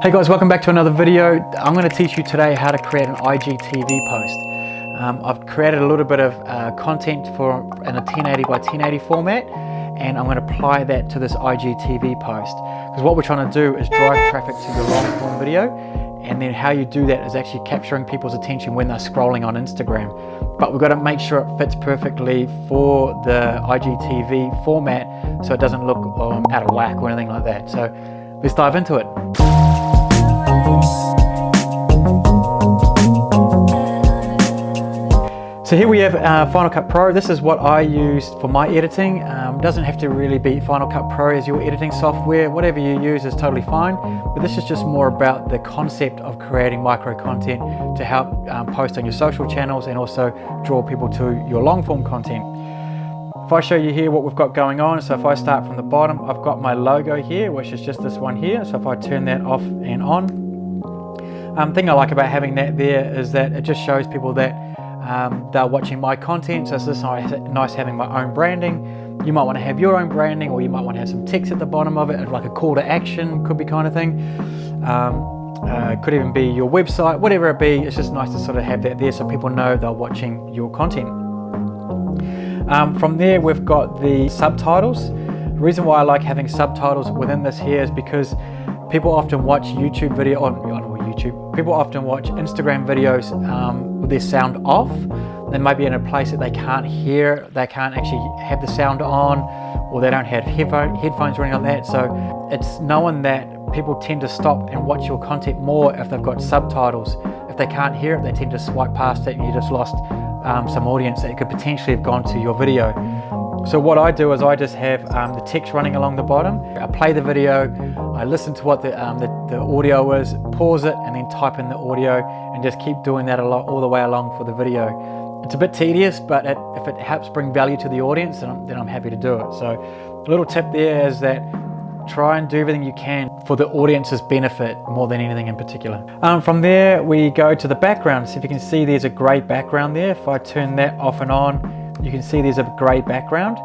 Hey guys, welcome back to another video. I'm going to teach you today how to create an IGTV post. I've created a little bit of content in a 1080 by 1080 format, and I'm going to apply that to this IGTV post. Because what we're trying to do is drive traffic to your long form video, and then how you do that is actually capturing people's attention when they're scrolling on Instagram. But we've got to make sure it fits perfectly for the IGTV format so it doesn't look out of whack or anything like that. So let's dive into it. So here we have Final Cut Pro. This is what I use for my editing. It doesn't have to really be Final Cut Pro as your editing software. Whatever you use is totally fine. But this is just more about the concept of creating micro content to help post on your social channels and also draw people to your long form content. If I show you here what we've got going on, so if I start from the bottom, I've got my logo here, which is just this one here. So if I turn that off and on, thing I like about having that there is that it just shows people that they're watching my content. So it's just nice having my own branding. You might want to have your own branding, or you might want to have some text at the bottom of it, like a call to action, could be kind of thing. Could even be your website, whatever it be. It's just nice to sort of have that there so people know they're watching your content. From there, we've got the subtitles. The reason why I like having subtitles within this here is because people often watch YouTube video, people often watch Instagram videos with their sound off. They might be in a place that they can't hear, they can't actually have the sound on, or they don't have headphones or anything like that. So it's known that people tend to stop and watch your content more if they've got subtitles. If they can't hear it, they tend to swipe past it and you just lost some audience that could potentially have gone to your video. So what I do is I just have the text running along the bottom. I play the video, I listen to what the audio is, pause it, and then type in the audio, and just keep doing that all the way along for the video. It's a bit tedious, but if it helps bring value to the audience, then I'm happy to do it. So a little tip there is that try and do everything you can for the audience's benefit more than anything in particular. From there we go to the background. So if you can see there's a grey background there. If I turn that off and on, you can see there's a grey background,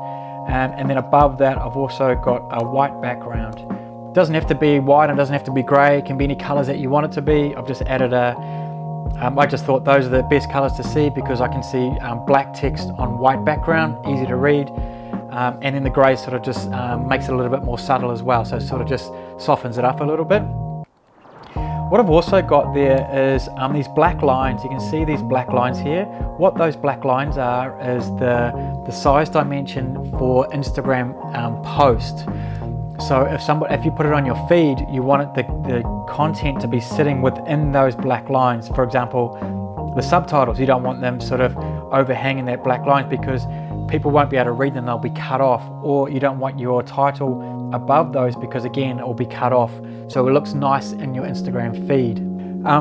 and then above that I've also got a white background. It doesn't have to be white, and it doesn't have to be grey. It can be any colours that you want it to be. I've just added I just thought those are the best colours to see because I can see black text on white background, easy to read. And then the grey sort of just makes it a little bit more subtle as well, so it sort of just softens it up a little bit. What I've also got there is these black lines. You can see these black lines here. What those black lines are is the size dimension for Instagram post. So if you put it on your feed, you want the content to be sitting within those black lines. For example, the subtitles, you don't want them sort of overhanging that black lines because people won't be able to read them, they'll be cut off. Or you don't want your title above those because again, it will be cut off. So it looks nice in your Instagram feed.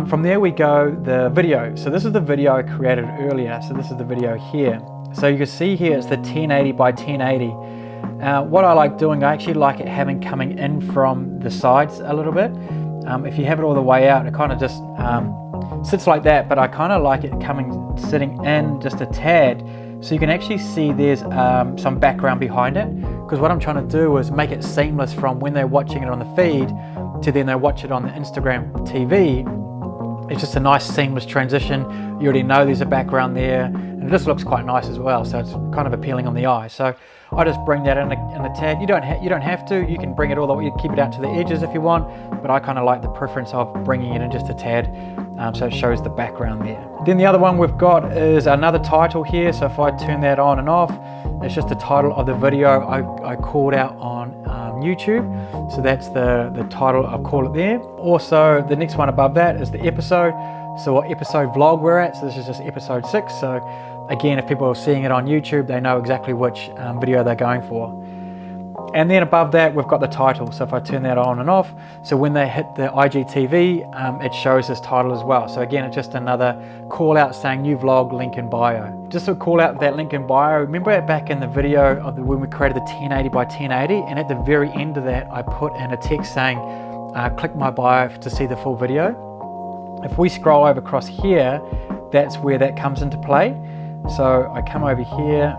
From there we go the video. So this is the video I created earlier. So this is the video here. So you can see here it's the 1080 by 1080. What I like doing, I actually like it coming in from the sides a little bit. If you have it all the way out, it kind of just sits like that, but I kind of like it sitting in just a tad. So you can actually see there's some background behind it, because what I'm trying to do is make it seamless from when they're watching it on the feed to then they watch it on the Instagram TV. It's just a nice seamless transition. You already know there's a background there, and it just looks quite nice as well, so it's kind of appealing on the eye. So I just bring that in a tad. You don't have to. You can bring it all the way, keep it out to the edges if you want, but I kind of like the preference of bringing it in just a tad, so it shows the background there. Then the other one we've got is another title here. So if I turn that on and off, it's just the title of the video I called out on YouTube. So that's the title, I'll call it there. Also, the next one above that is the episode. So what episode vlog we're at. So this is just episode 6. So again, if people are seeing it on YouTube, they know exactly which video they're going for. And then above that, we've got the title. So if I turn that on and off, so when they hit the IGTV, it shows this title as well. So again, it's just another call out saying new vlog, link in bio. Just to call out that link in bio, remember back in the video of when we created the 1080 by 1080, and at the very end of that, I put in a text saying, click my bio to see the full video. If we scroll over across here, that's where that comes into play. So I come over here,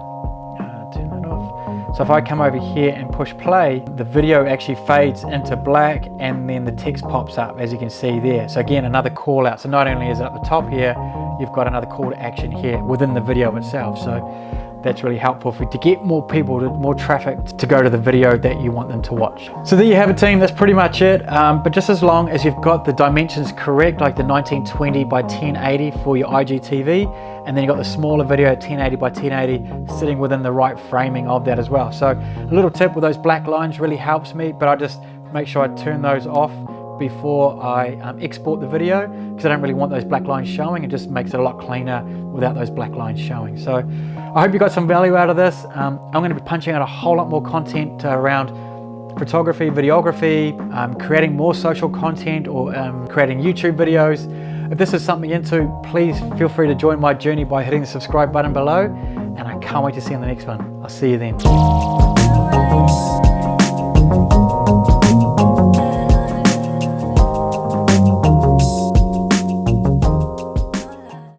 turn that off. So if I come over here and push play, the video actually fades into black and then the text pops up, as you can see there. So again, another call out. So not only is it at the top here, you've got another call to action here within the video itself. So that's really helpful to get more people, more traffic to go to the video that you want them to watch. So there you have it, team. That's pretty much it. But just as long as you've got the dimensions correct, like the 1920 by 1080 for your IGTV, and then you've got the smaller video at 1080 by 1080 sitting within the right framing of that as well. So a little tip with those black lines really helps me, but I just make sure I turn those off before I export the video, because I don't really want those black lines showing. It just makes it a lot cleaner without those black lines showing. So I hope you got some value out of this. I'm going to be punching out a whole lot more content around photography, videography, creating more social content, or creating YouTube videos. If this is something you're into, please feel free to join my journey by hitting the subscribe button below, and I can't wait to see you in the next one. I'll see you then.